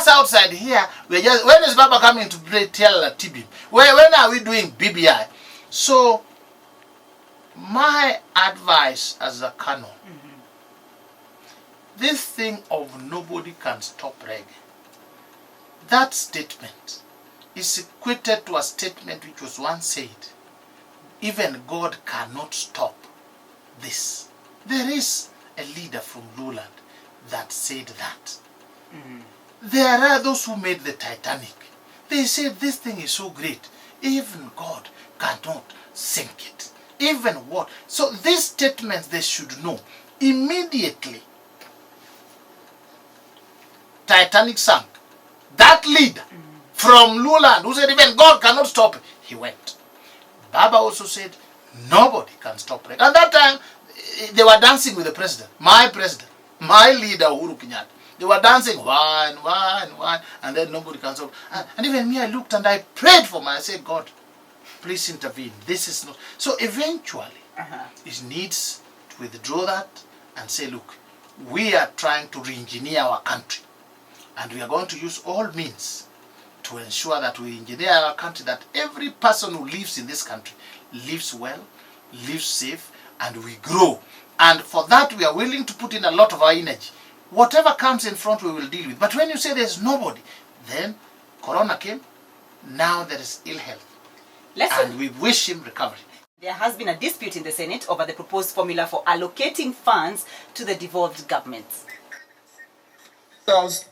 us outside here, we're just, when is Baba coming to play tell TB? When are we doing BBI? So, my advice as a Kano, this thing of nobody can stop reggae, that statement is equated to a statement which was once said, even God cannot stop this. There is a leader from Lowland that said that. There are those who made the Titanic. They said this thing is so great, even God cannot sink it. Even what? So these statements they should know. Immediately, Titanic sank. That leader from Lowland who said even God cannot stop it, he went. Baba also said nobody can stop it. At that time, they were dancing with the president, my leader Uhuru Kenyatta. They were dancing one, and then nobody can stop. And even me, I looked and I prayed for my. I said, God, please intervene. This is not. So eventually, it needs to withdraw that and say, look, we are trying to re-engineer our country, and we are going to use all means to ensure that we engineer our country, that every person who lives in this country lives well, lives safe, and we grow. And for that, we are willing to put in a lot of our energy. Whatever comes in front, we will deal with. But when you say there's nobody, then Corona came, now there is ill health. And we wish him recovery. There has been a dispute in the Senate over the proposed formula for allocating funds to the devolved governments.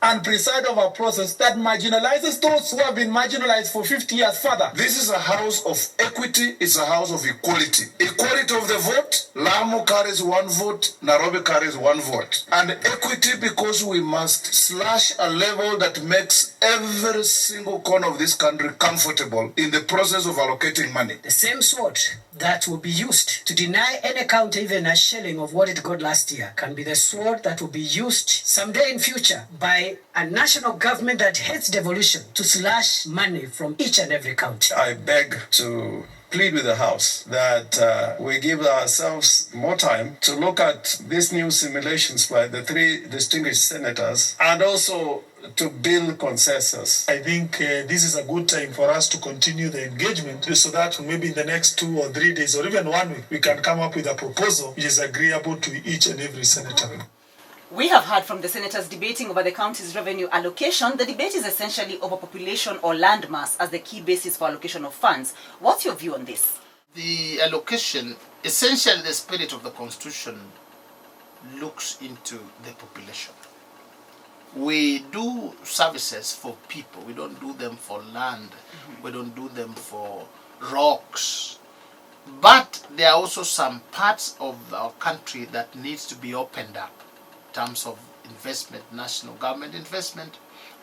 And preside over a process that marginalizes those who have been marginalized for 50 years further. This is a house of equity, it's a house of equality. Equality of the vote, Lamu carries 1 vote, Nairobi carries 1 vote. And equity because we must slash a level that makes every single corner of this country comfortable in the process of allocating money. The same sword that will be used to deny any county even a shilling of what it got last year can be the sword that will be used someday in future by a national government that hates devolution to slash money from each and every county. I beg to plead with the House that we give ourselves more time to look at these new simulations by the 3 distinguished senators and also to build consensus. I think this is a good time for us to continue the engagement so that maybe in the next 2 or 3 days or even 1 week, we can come up with a proposal which is agreeable to each and every senator. We have heard from the senators debating over the county's revenue allocation. The debate is essentially over population or land mass as the key basis for allocation of funds. What's your view on this? The allocation, essentially the spirit of the Constitution looks into the population. We do services for people. We don't do them for land. We don't do them for rocks. But there are also some parts of our country that needs to be opened up in terms of investment, national government investment,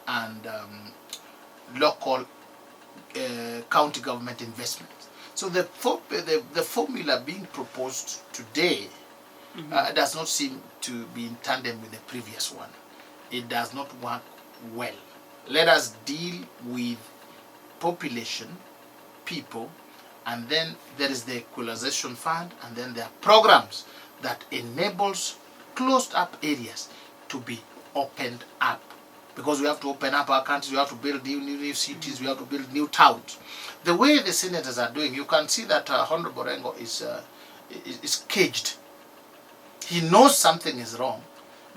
and local county government investment. So the formula being proposed today does not seem to be in tandem with the previous one. It does not work well. Let us deal with population, people, and then there is the equalization fund, and then there are programs that enables closed up areas to be opened up. Because we have to open up our country, we have to build new cities, we have to build new towns. The way the senators are doing, you can see that Honorable Rengo is caged. He knows something is wrong,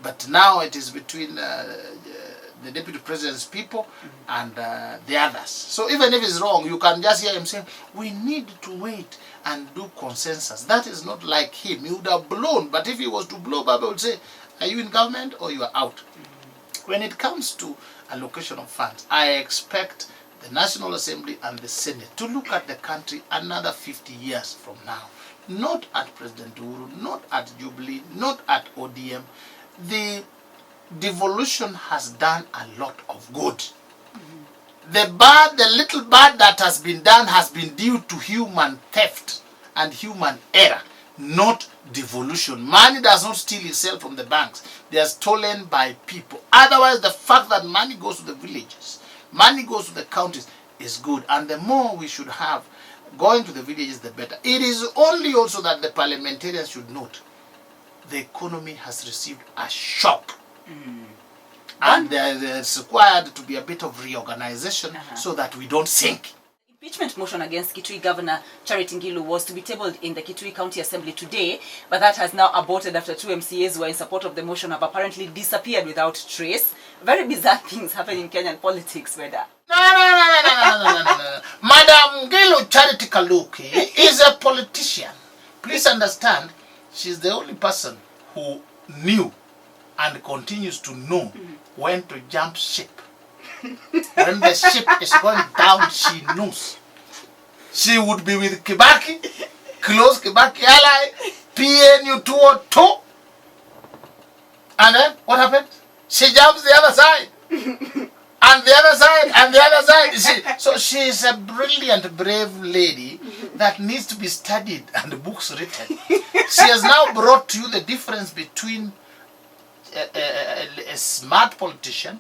but now it is between the deputy president's people and the others. So even if it's wrong, you can just hear him saying, we need to wait and do consensus. That is not like him. He would have blown, but if he was to blow, Baba would say, are you in government or you are out? When it comes to allocation of funds, I expect the National Assembly and the Senate to look at the country another 50 years from now. Not at President Uhuru, not at Jubilee, not at ODM. The devolution has done a lot of good. The little bad that has been done has been due to human theft and human error, not devolution. Money does not steal itself from the banks. They are stolen by people. Otherwise, the fact that money goes to the villages, money goes to the counties is good. And the more we should have going to the villages, the better. It is only also that the parliamentarians should note the economy has received a shock. And there's required to be a bit of reorganization so that we don't sink. Impeachment motion against Kitui Governor Charity Ngilu was to be tabled in the Kitui County Assembly today, but that has now aborted after 2 MCAs who are in support of the motion have apparently disappeared without trace. Very bizarre things happen in Kenyan politics, Weda. No. Madam Ngilu Charity Kaluki is a politician. Please understand, she's the only person who knew and continues to know when to jump ship. When the ship is going down, she knows. She would be with Kibaki, close Kibaki ally, PNU 202. And then what happened? She jumps the other side. And the other side, and the other side. So she is a brilliant, brave lady that needs to be studied and books written. She has now brought to you the difference between a smart politician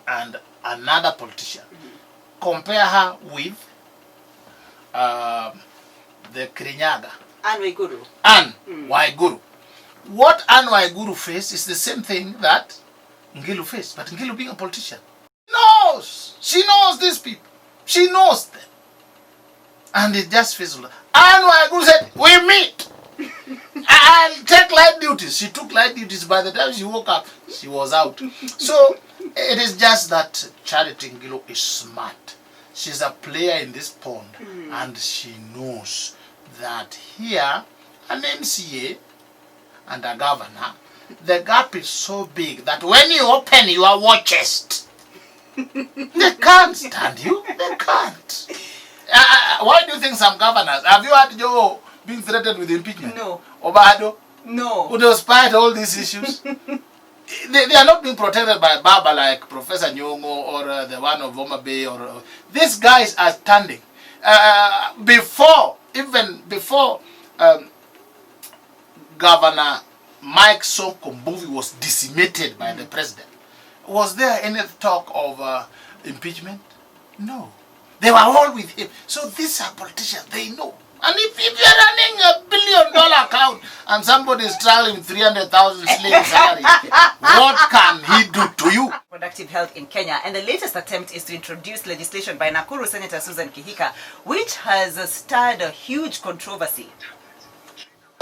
and another politician. Compare her with the Kirinyaga. Anne Waiguru. Anne Waiguru. What Anne Waiguru faced is the same thing that Ngilu faced. But Ngilu, being a politician, knows. She knows these people. She knows them. And it just fizzled. Anne Waiguru said, we meet. I'll take light duties. She took light duties. By the time she woke up, she was out. So it is just that Charity Ngilu is smart. She's a player in this pond, and she knows that here, an MCA and a governor, the gap is so big that when you open your war chest, they can't stand you. They can't. Why do you think some governors, have you heard Joe being threatened with impeachment? No. Obado? No. Who despite all these issues, they are not being protected by Baba like Professor Nyongo or the one of Homa Bay. These guys are standing. Before Governor Mike Sonko Mbuvi was decimated by the president, was there any talk of impeachment? No. They were all with him. So these are politicians. They know. And if you're running $1 billion account and somebody is traveling with 300,000 slave salary, what can he do to you? Reproductive health in Kenya, and the latest attempt is to introduce legislation by Nakuru Senator Susan Kihika, which has stirred a huge controversy.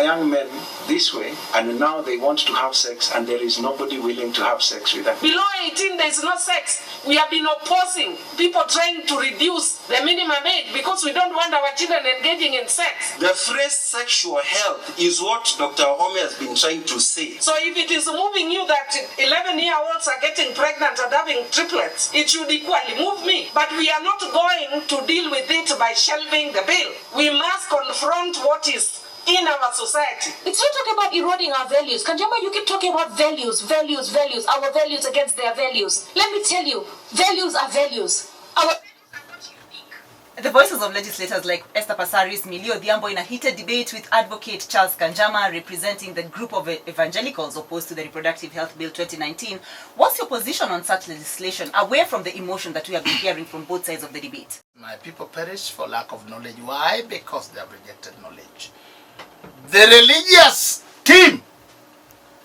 Young men this way, and now they want to have sex, and there is nobody willing to have sex with them. Below 18, there is no sex. We have been opposing people trying to reduce the minimum age because we don't want our children engaging in sex. The phrase sexual health is what Dr. Home has been trying to say. So if it is moving you that 11-year-olds are getting pregnant and having triplets, it should equally move me. But we are not going to deal with it by shelving the bill. We must confront what is in our society. It's not talking about eroding our values. Kanjama, you keep talking about values, our values against their values. Let me tell you, values are values. The voices of legislators like Esther Passaris, Millie Odhiambo in a heated debate with advocate Charles Kanjama representing the group of evangelicals opposed to the Reproductive Health Bill 2019. What's your position on such legislation, away from the emotion that we have been hearing from both sides of the debate? My people perish for lack of knowledge. Why? Because they have rejected knowledge. The religious team,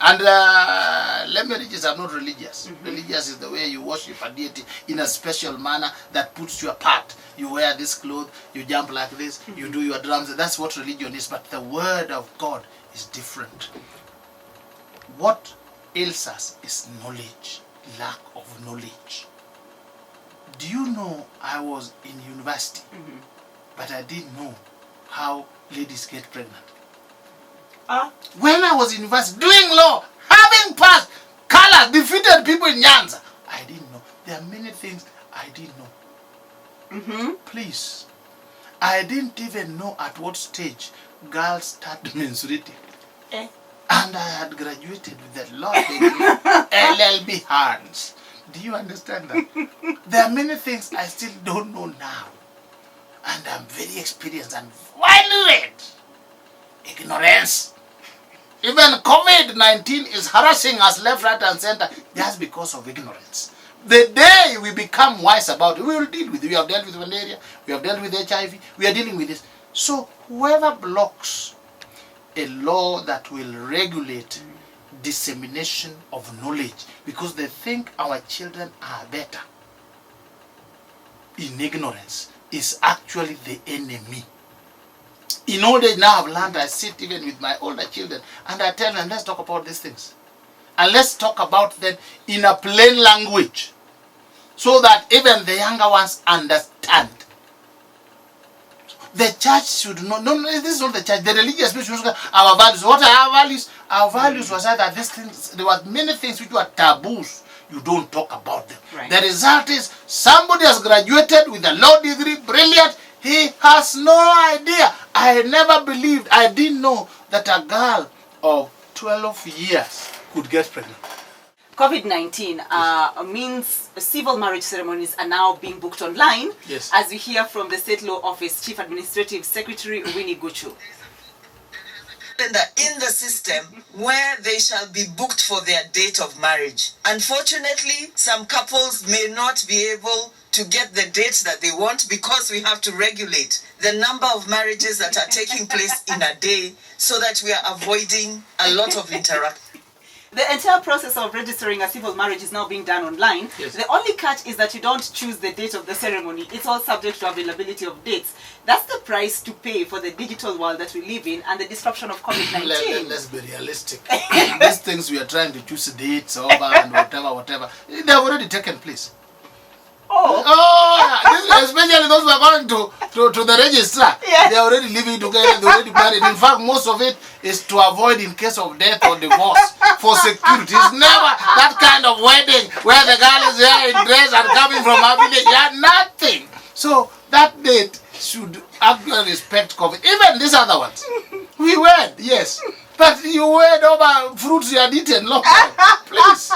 and let me register, I'm not religious. Religious is the way you worship a deity in a special manner that puts you apart. You wear this clothes, you jump like this, you do your drums. That's what religion is. But the word of God is different. What ails us is knowledge, lack of knowledge. Do you know I was in university, but I didn't know how ladies get pregnant? When I was in university, doing law, having passed, colors, defeated people in Nyanza, I didn't know. There are many things I didn't know. Please. I didn't even know at what stage girls start menstruating. And I had graduated with a law degree, LLB hands. Do you understand that? There are many things I still don't know now. And I'm very experienced and violent. Ignorance. Even COVID-19 is harassing us left, right, and center just because of ignorance. The day we become wise about it, we will deal with it. We have dealt with malaria, we have dealt with HIV, we are dealing with this. So whoever blocks a law that will regulate dissemination of knowledge because they think our children are better in ignorance is actually the enemy. In old age now I've learned, I sit even with my older children and I tell them, let's talk about these things. And let's talk about them in a plain language so that even the younger ones understand. The church should not, no, this is not the church, the religious people should not, our values. What are our values? Our values was that these things, there were many things which were taboos. You don't talk about them. Right. The result is somebody has graduated with a law degree, brilliant. He has no idea. I never believed, I didn't know that a girl of 12 years could get pregnant. COVID-19 means civil marriage ceremonies are now being booked online, Yes. as we hear from the State Law Office Chief Administrative Secretary Winnie Guchu. In the system where they shall be booked for their date of marriage. Unfortunately, some couples may not be able to get the dates that they want because we have to regulate the number of marriages that are taking place in a day so that we are avoiding a lot of interaction. The entire process of registering a civil marriage is now being done online. Yes. The only catch is that you don't choose the date of the ceremony. It's all subject to availability of dates. That's the price to pay for the digital world that we live in and the disruption of COVID-19. Let's be realistic. These things we are trying to choose dates over and whatever, they have already taken place. Yeah. Especially those who are going to the registrar. Yes. They are already living together, they are already married. In fact, most of it is to avoid in case of death or divorce for security. It's never that kind of wedding where the girl is here in dress and coming from her village. Yeah, nothing. So that date should actually respect COVID. Even these other ones. We wed, yes. But you wed over fruits you had eaten long time. Please.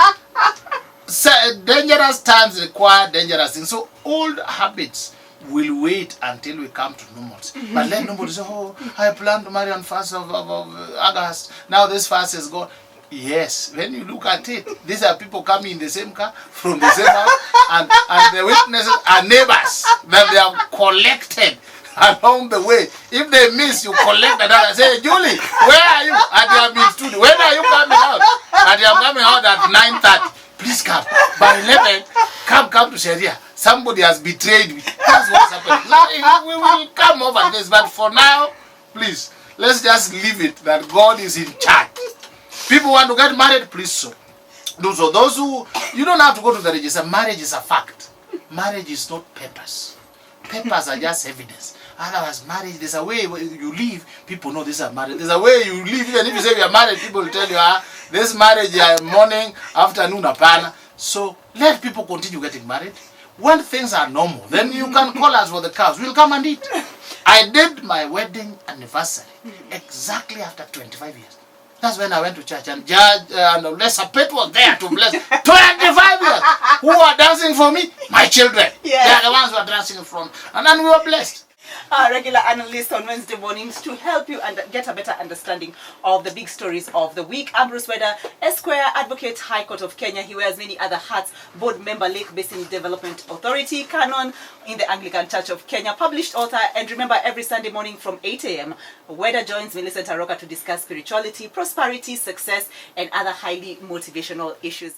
So, dangerous times require dangerous things. So old habits will wait until we come to normalcy. But let nobody say, oh, I plan to marry on 1st of August. Now this fast is gone. Yes, when you look at it, these are people coming in the same car, from the same house, and the witnesses are neighbors that they have collected along the way. If they miss, you collect another. Say, Julie, where are you? And you have been studio. When are you coming out? And you are coming out at 9:30. Please come. By 11, come to Sharia. Somebody has betrayed me. That's what's happening. Now, we will come over this, but for now, please, let's just leave it that God is in charge. People want to get married, please so. So those who, you don't have to go to the register. Marriage is a fact. Marriage is not papers. Papers are just evidence. Otherwise, marriage, there's a way you live, people know this is marriage. There's a way you live, even if you say you are married, people will tell you, this marriage, morning, afternoon, apana. So let people continue getting married. When things are normal, then you can call us for the cows. We'll come and eat. I did my wedding anniversary exactly after 25 years. That's when I went to church and Judge and Lesser Pet was there to bless. 25 years! Who are dancing for me? My children. Yeah. They are the ones who are dancing in front. And then we were blessed. Our regular analyst on Wednesday mornings to help you get a better understanding of the big stories of the week. Ambrose Weda, Esquire, Advocate, High Court of Kenya. He wears many other hats. Board member, Lake Basin Development Authority, Canon in the Anglican Church of Kenya, published author. And remember, every Sunday morning from 8 a.m., Weda joins Millicent Aroka to discuss spirituality, prosperity, success, and other highly motivational issues.